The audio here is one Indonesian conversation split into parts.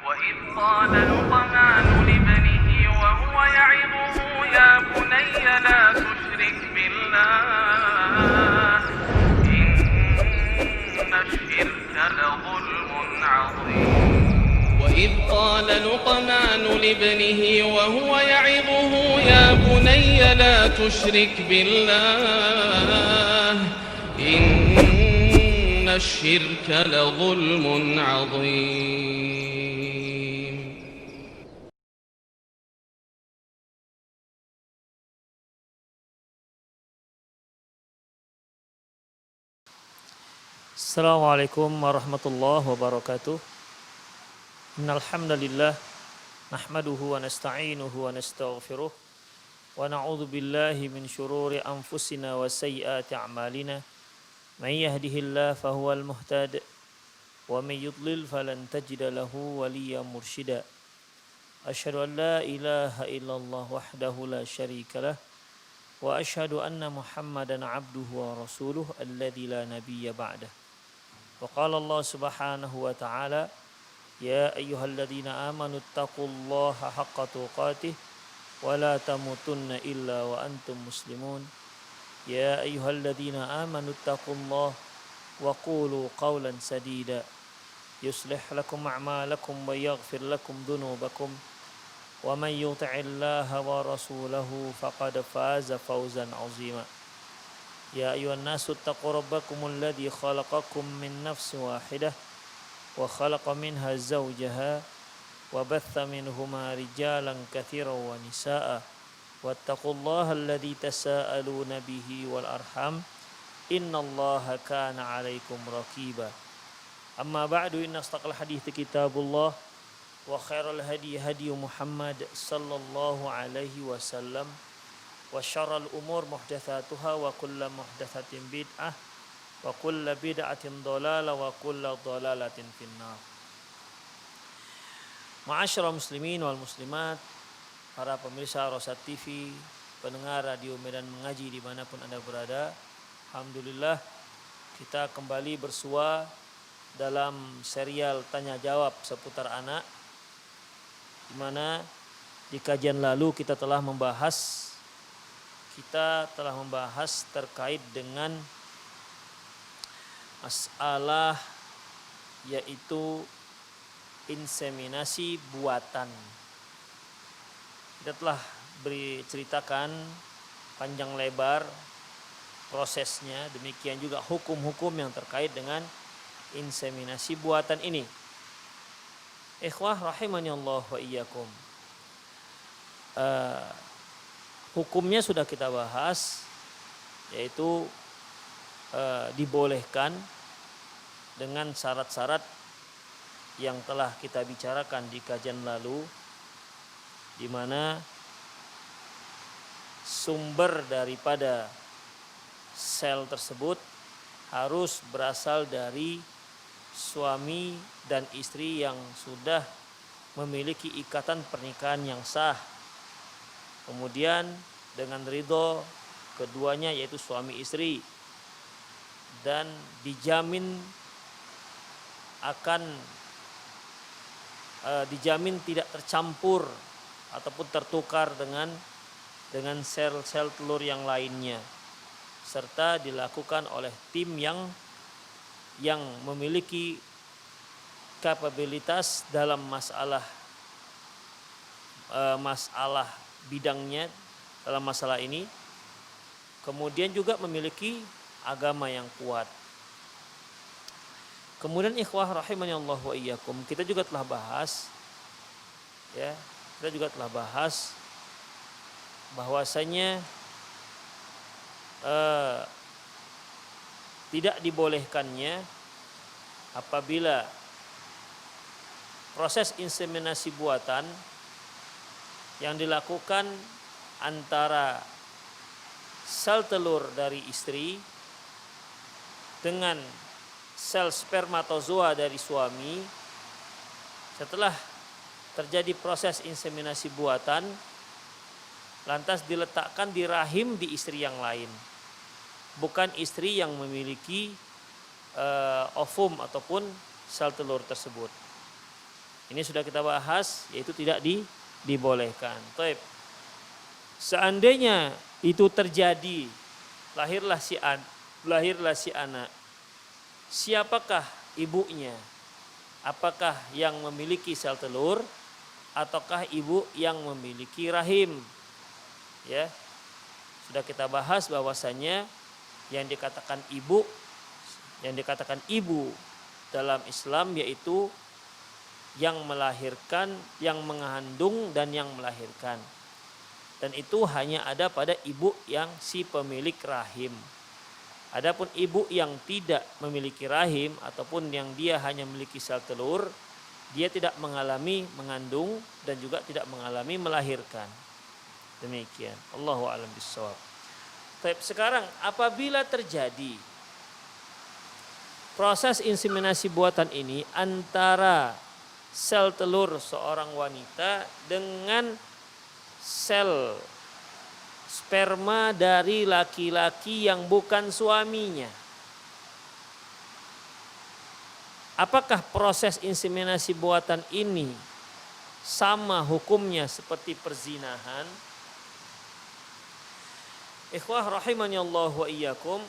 وإذ قال لقمان لابنه وهو يعظه يا بني لا تشرك بالله إن الشرك لظلم عظيم وإذ قال لقمان لابنه وهو يعظه يا بني لا تشرك بالله إن الشرك لظلم عظيم. Assalamualaikum warahmatullahi wabarakatuh. Innal hamdalillah nahmaduhu wa nasta'inuhu wa nastaghfiruh wa na'udzu billahi min shururi anfusina wa sayyiati a'malina. May yahdihillahu fahuwal muhtad wa may yudlil falan tajida lahu waliyyan mursyida. Asyhadu an la ilaha illallah wahdahu la syarika lah wa asyhadu anna Muhammadan 'abduhu wa rasuluh alladzi la nabiyya ba'dah. Wa qala Allah subhanahu wa ta'ala ya ayyuhalladzina amanu taqullaha haqqa tuqatih wa la tamutunna illa wa antum muslimun. Ya ayyuhalladzina amanu taqullaha wa qulu qawlan sadida yuslih lakum a'malakum wa yaghfir lakum dhunubakum wa man yuti'illaha wa rasulahu faqad faza fawzan 'azima. Ya ayyuhan nasu taqu rabbakumul ladzi khalaqakum min nafsin wahidah wa khalaqa minha zawjaha wa batha minhuma rijalan katsiran wa nisaa wattaqullaha alladzi tasaaluna bihi wal arham innallaha kana 'alaikum raqiba. Amma ba'du, inna asdaqal hadithi kitabullah wa khairal hadi hadi Muhammad sallallahu alaihi wasallam wa syarral umur muhdatsatuha wa kullu muhdatsatin bid'ah wa kullu bid'atin dhalalah wa kullu dhalalatin finnar. Ma'asyiral muslimin wal muslimat, para pemirsa Rosat TV, pendengar radio Medan Mengaji dimanapun Anda berada, alhamdulillah kita kembali bersua dalam serial tanya jawab seputar anak, di mana di kajian lalu kita telah membahas terkait dengan masalah yaitu inseminasi buatan. Kita telah ceritakan panjang lebar prosesnya, demikian juga hukum-hukum yang terkait dengan inseminasi buatan ini. Ikhwah rahimani Allah wa iyyakum. Hukumnya sudah kita bahas, yaitu dibolehkan dengan syarat-syarat yang telah kita bicarakan di kajian lalu, di mana sumber daripada sel tersebut harus berasal dari suami dan istri yang sudah memiliki ikatan pernikahan yang sah, kemudian dengan ridho keduanya yaitu suami istri, dan dijamin tidak tercampur ataupun tertukar dengan sel-sel telur yang lainnya, serta dilakukan oleh tim yang memiliki kapabilitas dalam masalah bidangnya dalam masalah ini, kemudian juga memiliki agama yang kuat. Kemudian ikhwah rahimani Allah wa iyyakum, kita juga telah bahas bahwasanya tidak dibolehkannya apabila proses inseminasi buatan yang dilakukan antara sel telur dari istri dengan sel spermatozoa dari suami. Setelah terjadi proses inseminasi buatan, lantas diletakkan di rahim di istri yang lain, bukan istri yang memiliki ovum ataupun sel telur tersebut. Ini sudah kita bahas, yaitu tidak dibolehkan. Taib. Seandainya itu terjadi, lahirlah si anak. Siapakah ibunya? Apakah yang memiliki sel telur ataukah ibu yang memiliki rahim? Ya. Sudah kita bahas bahwasanya yang dikatakan ibu dalam Islam yaitu yang melahirkan, yang mengandung dan yang melahirkan. Dan itu hanya ada pada ibu yang si pemilik rahim. Adapun ibu yang tidak memiliki rahim ataupun yang dia hanya memiliki sel telur, dia tidak mengalami mengandung dan juga tidak mengalami melahirkan. Demikian. Allahu a'lam bishawab. Baik, sekarang apabila terjadi proses inseminasi buatan ini antara sel telur seorang wanita dengan sel sperma dari laki-laki yang bukan suaminya. Apakah proses inseminasi buatan ini sama hukumnya seperti perzinahan? Ikhwah rahimani Allah wa iyyakum,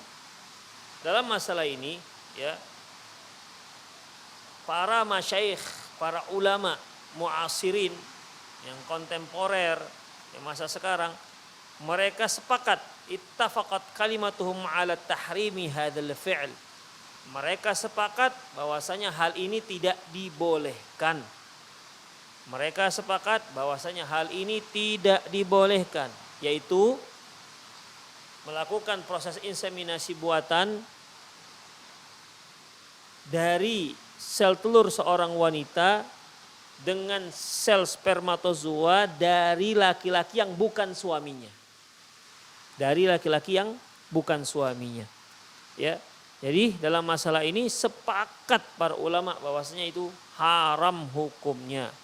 dalam masalah ini ya, para masyayikh, para ulama muasirin yang kontemporer yang masa sekarang, mereka sepakat, ittafaqat kalimatuhum ala tahrimi hadzal fi'l. Mereka sepakat bahwasanya hal ini tidak dibolehkan. Mereka sepakat bahwasanya hal ini tidak dibolehkan, yaitu melakukan proses inseminasi buatan dari sel telur seorang wanita dengan sel spermatozoa dari laki-laki yang bukan suaminya. Dari laki-laki yang bukan suaminya. Ya. Jadi dalam masalah ini sepakat para ulama bahwasanya itu haram hukumnya.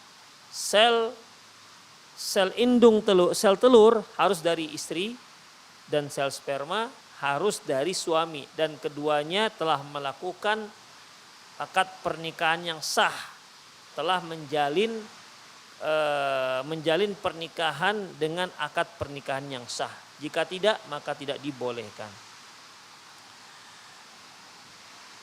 Sel indung telur, sel telur harus dari istri dan sel sperma harus dari suami, dan keduanya telah melakukan akad pernikahan yang sah, telah menjalin pernikahan dengan akad pernikahan yang sah. Jika tidak, maka tidak dibolehkan.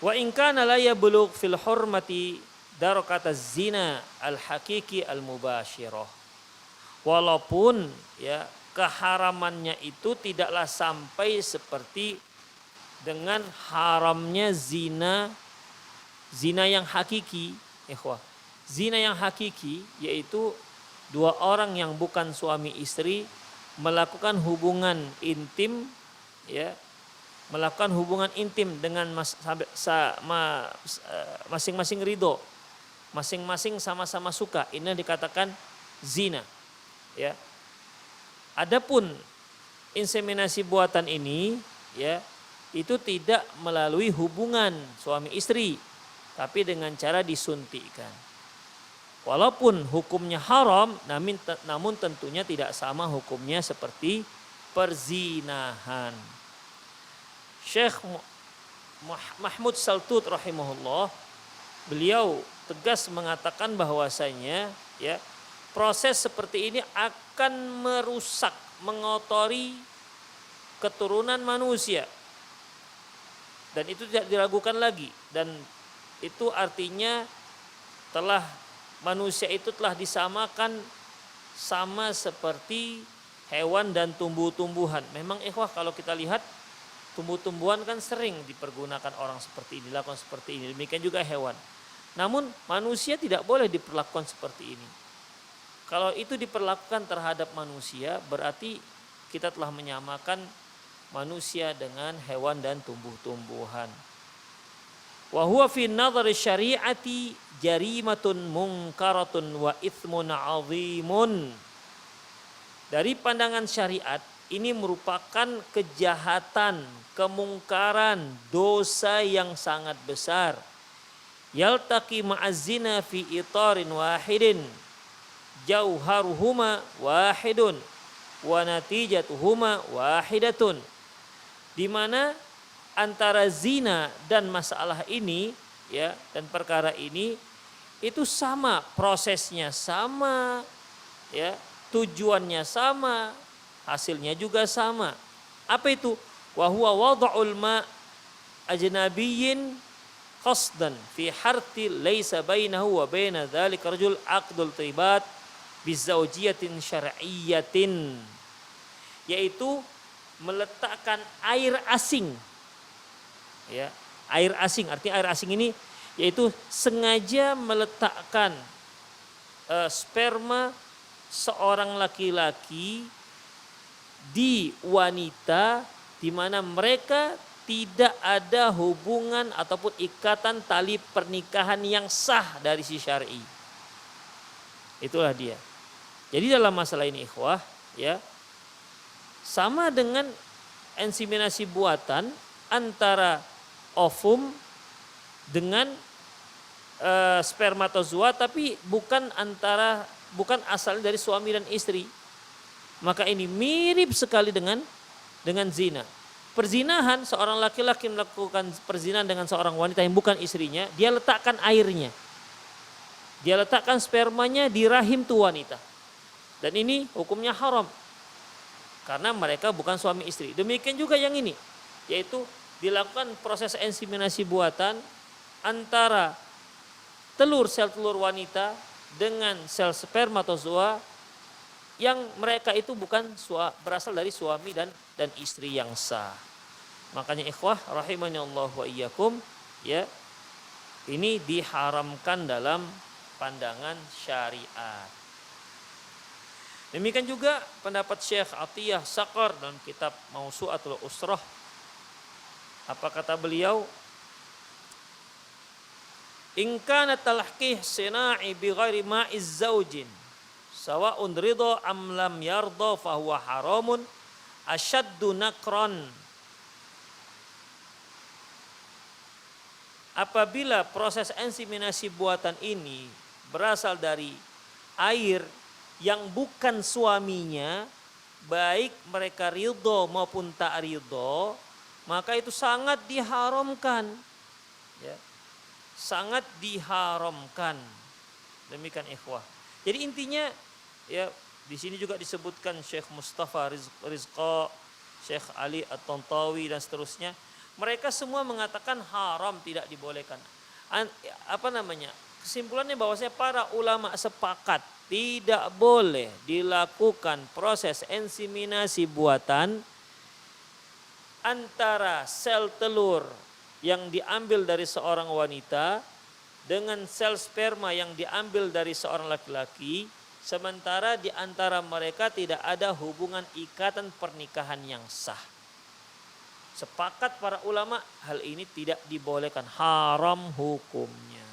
Wa in kana la yablugh fil hurmati darakataz zina al-haqiqi al-mubasyirah. Walaupun ya keharamannya itu tidaklah sampai seperti dengan haramnya zina yang hakiki, ikhwah. Zina yang hakiki yaitu dua orang yang bukan suami istri melakukan hubungan intim, ya, melakukan hubungan intim dengan masing-masing ridho, masing-masing sama-sama suka. Ini dikatakan zina, ya. Adapun inseminasi buatan ini, ya, itu tidak melalui hubungan suami istri, tapi dengan cara disuntikkan. Walaupun hukumnya haram, namun tentunya tidak sama hukumnya seperti perzinahan. Syekh Mahmud Saltut rahimahullah, beliau tegas mengatakan bahwasanya ya, proses seperti ini akan merusak, mengotori keturunan manusia. Dan itu tidak diragukan lagi. Dan itu artinya manusia itu telah disamakan sama seperti hewan dan tumbuh-tumbuhan. Memang ikhwah kalau kita lihat tumbuh-tumbuhan kan sering dipergunakan orang seperti ini, dilakukan seperti ini. Demikian juga hewan. Namun manusia tidak boleh diperlakukan seperti ini. Kalau itu diperlakukan terhadap manusia, berarti kita telah menyamakan manusia dengan hewan dan tumbuh-tumbuhan. Wa huwa fi nadhari syari'ati jarimatun munkaratun wa ithmun 'azimun. Dari pandangan syariat, ini merupakan kejahatan, kemungkaran, dosa yang sangat besar. Yaltaqi ma'az-zina fi itarin wahidin. Jauharuhuma wahidun wa natijatuhuma wahidatun. Di mana antara zina dan masalah ini, ya, dan perkara ini itu sama, prosesnya sama, ya, tujuannya sama, hasilnya juga sama. Apa itu? Wa huwa wada'ul ma ajnabiyyin qasdan fi harti laisa bainahu wa baina dzalika rajul aqdul tibat bizaujiyatin syar'iyyatin, yaitu meletakkan air asing. Ya, air asing, artinya air asing ini yaitu sengaja meletakkan sperma seorang laki-laki di wanita di mana mereka tidak ada hubungan ataupun ikatan tali pernikahan yang sah dari si syar'i. Itulah dia. Jadi dalam masalah ini ikhwah, ya, sama dengan inseminasi buatan antara ovum dengan spermatozoa, tapi bukan asal dari suami dan istri. Maka ini mirip sekali dengan zina. Perzinahan, seorang laki-laki melakukan perzinahan dengan seorang wanita yang bukan istrinya, dia letakkan airnya. Dia letakkan spermanya di rahim tu wanita. Dan ini hukumnya haram. Karena mereka bukan suami istri. Demikian juga yang ini, yaitu dilakukan proses inseminasi buatan antara sel telur wanita dengan sel spermatozoa yang mereka itu bukan berasal dari suami dan istri yang sah. Makanya ikhwah rahimani Allah wa iyyakum, ya, ini diharamkan dalam pandangan syariat. Demikian juga pendapat Syekh Atiyah Saqar dalam kitab Mausu'atul Usrah. Apa kata beliau? In kana talaqih sina'i bi ghairi ma'iz zaujin sawa'un ridha am lam yarda fa huwa haramun asyaddu nakran. Apabila proses inseminasi buatan ini berasal dari air yang bukan suaminya, baik mereka ridho maupun tak ridho, maka itu sangat diharamkan. Ya, sangat diharamkan. Demikian ikhwah. Jadi intinya, ya, di sini juga disebutkan Syekh Mustafa Rizqa, Syekh Ali At-Tantawi dan seterusnya. Mereka semua mengatakan haram, tidak dibolehkan. Kesimpulannya bahwasanya para ulama sepakat tidak boleh dilakukan proses inseminasi buatan antara sel telur yang diambil dari seorang wanita dengan sel sperma yang diambil dari seorang laki-laki, sementara di antara mereka tidak ada hubungan ikatan pernikahan yang sah. Sepakat para ulama hal ini tidak dibolehkan, haram hukumnya.